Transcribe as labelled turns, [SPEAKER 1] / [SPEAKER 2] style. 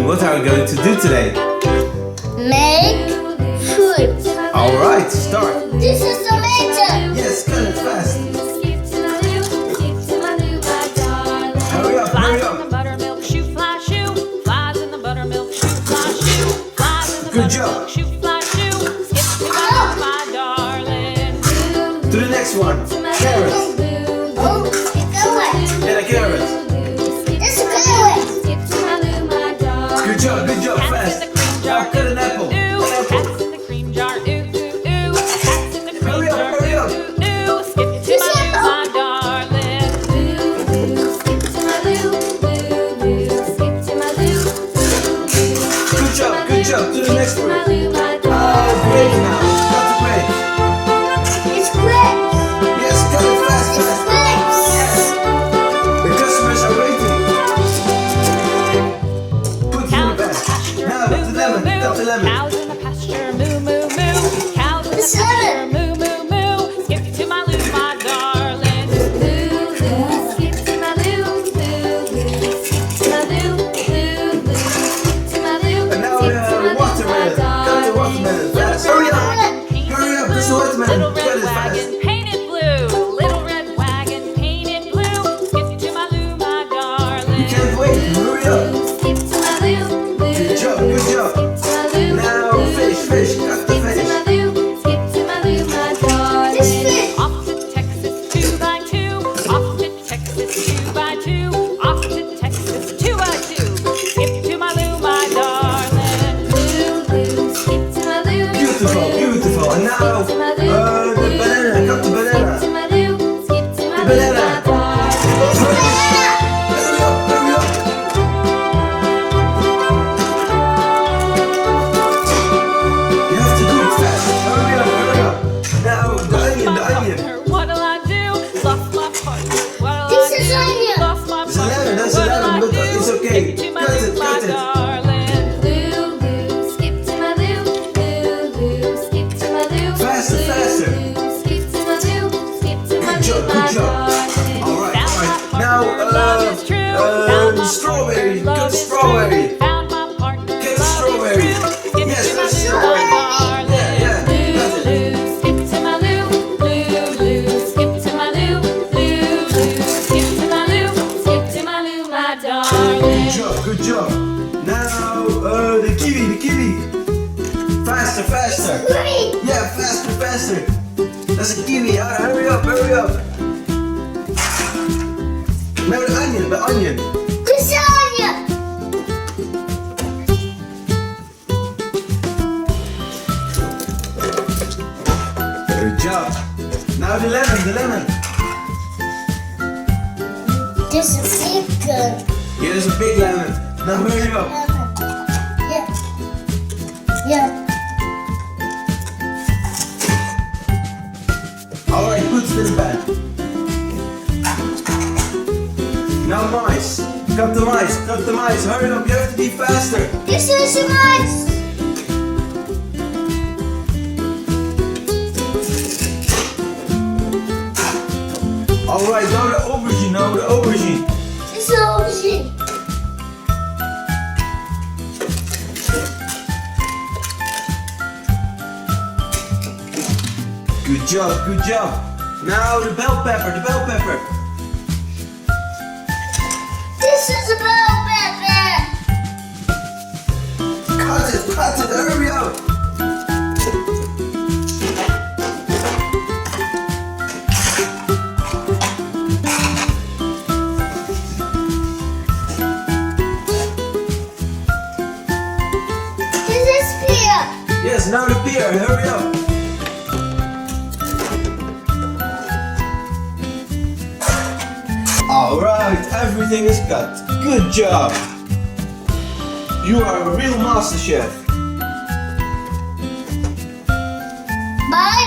[SPEAKER 1] what are we going to do today?
[SPEAKER 2] Make food.
[SPEAKER 1] Alright, start.
[SPEAKER 2] This is amazing.
[SPEAKER 1] Yes, cut it fast. Hurry up, hurry up.
[SPEAKER 3] Buttermilk shoe fly shoe. Flies in the buttermilk shoe fly shoe. Flies in the
[SPEAKER 1] Good
[SPEAKER 3] buttermilk
[SPEAKER 1] job.
[SPEAKER 3] shoe fly shoe. Skip to my darling.
[SPEAKER 1] To the next one. Carrot.
[SPEAKER 2] Oh, go away.
[SPEAKER 1] Get a carrot.
[SPEAKER 2] This is good.
[SPEAKER 1] Good job, fast. Now cut an apple. An apple.
[SPEAKER 3] Cats in the cream jar. Ooh, ooh, ooh. Cats in the cream
[SPEAKER 1] Hurry up,
[SPEAKER 3] jar.
[SPEAKER 1] hurry up.
[SPEAKER 3] Ooh, ooh, ooh. Skip to my darling.
[SPEAKER 1] Good job. To the next one. Great now. Cut the grape.
[SPEAKER 2] It's grapes.
[SPEAKER 1] Yes, cut it fast.
[SPEAKER 2] It's grapes.
[SPEAKER 1] The customers are waiting. Put it in the bag. Now, the lemon. Cut the lemon.
[SPEAKER 3] Cows in the pasture, moo, moo, moo. Cows in the
[SPEAKER 2] It's
[SPEAKER 3] pasture,
[SPEAKER 2] lemon.
[SPEAKER 3] moo, moo, moo. Skip to my loo, my darling.
[SPEAKER 1] And now the watermelon. Cut the watermelon fast. Hurry up. Hurry up. This is watermelon.
[SPEAKER 3] Little
[SPEAKER 1] Cut
[SPEAKER 3] red
[SPEAKER 1] it fast.
[SPEAKER 3] wagon, painted blue. Little red wagon, painted blue. Skip to my loo, my
[SPEAKER 1] You
[SPEAKER 3] darling.
[SPEAKER 1] can't wait. Hurry up. Good job. Now fish. Cut the fish.
[SPEAKER 2] This fish.
[SPEAKER 3] Off to Texas 2 by 2. Off to Texas 2 by 2. Off to Texas 2 by 2. Skip to my loo, my darling.
[SPEAKER 1] Beautiful. And now the banana. Cut the banana. Banana. Hurry up. You have to do it fast. Hurry up. Now the onion.
[SPEAKER 3] What'll I do? Lost my partner. What'll
[SPEAKER 2] This
[SPEAKER 3] I
[SPEAKER 2] is
[SPEAKER 3] do?
[SPEAKER 2] onion.
[SPEAKER 3] Lost my
[SPEAKER 1] It's a lemon,
[SPEAKER 3] partner.
[SPEAKER 1] that's a
[SPEAKER 3] What'll
[SPEAKER 1] lemon.
[SPEAKER 3] I
[SPEAKER 1] Look,
[SPEAKER 3] do?
[SPEAKER 1] it's okay.
[SPEAKER 3] Skip to my
[SPEAKER 1] Cut
[SPEAKER 3] loo,
[SPEAKER 1] it.
[SPEAKER 3] my darling.
[SPEAKER 1] Faster. Good job. Alright. Now, strawberry. Cut strawberry.
[SPEAKER 3] Found my partner.
[SPEAKER 1] Get
[SPEAKER 3] love is
[SPEAKER 1] strawberry.
[SPEAKER 3] true. Skip
[SPEAKER 1] Yes,
[SPEAKER 3] to my
[SPEAKER 1] that's
[SPEAKER 3] loo,
[SPEAKER 1] strawberry.
[SPEAKER 3] my darling.
[SPEAKER 1] Yeah. Cut it.
[SPEAKER 3] Skip to my loo, skip to my loo, skip to my loo, my darling.
[SPEAKER 1] Good job. Now, the kiwi. Faster.
[SPEAKER 2] Green.
[SPEAKER 1] Yeah, faster. That's a kiwi. Hurry up. Now the onion.
[SPEAKER 2] This is onion.
[SPEAKER 1] Good job. Now the lemon.
[SPEAKER 2] This is chicken.
[SPEAKER 1] Here is a big lemon. Now hurry up.
[SPEAKER 2] Yeah.
[SPEAKER 1] Alright, put it in the bag. Now mice. Cut the mice. Hurry up, you have to be faster.
[SPEAKER 2] This is nice.
[SPEAKER 1] Alright, now the aubergine.
[SPEAKER 2] This is aubergine.
[SPEAKER 1] Good job. Now the bell pepper.
[SPEAKER 2] This is a bell pepper.
[SPEAKER 1] Cut it, hurry up.
[SPEAKER 2] This is pear.
[SPEAKER 1] Yes, now the pear, hurry up. Alright, everything is cut. Good job. You are a real master chef.
[SPEAKER 2] Bye.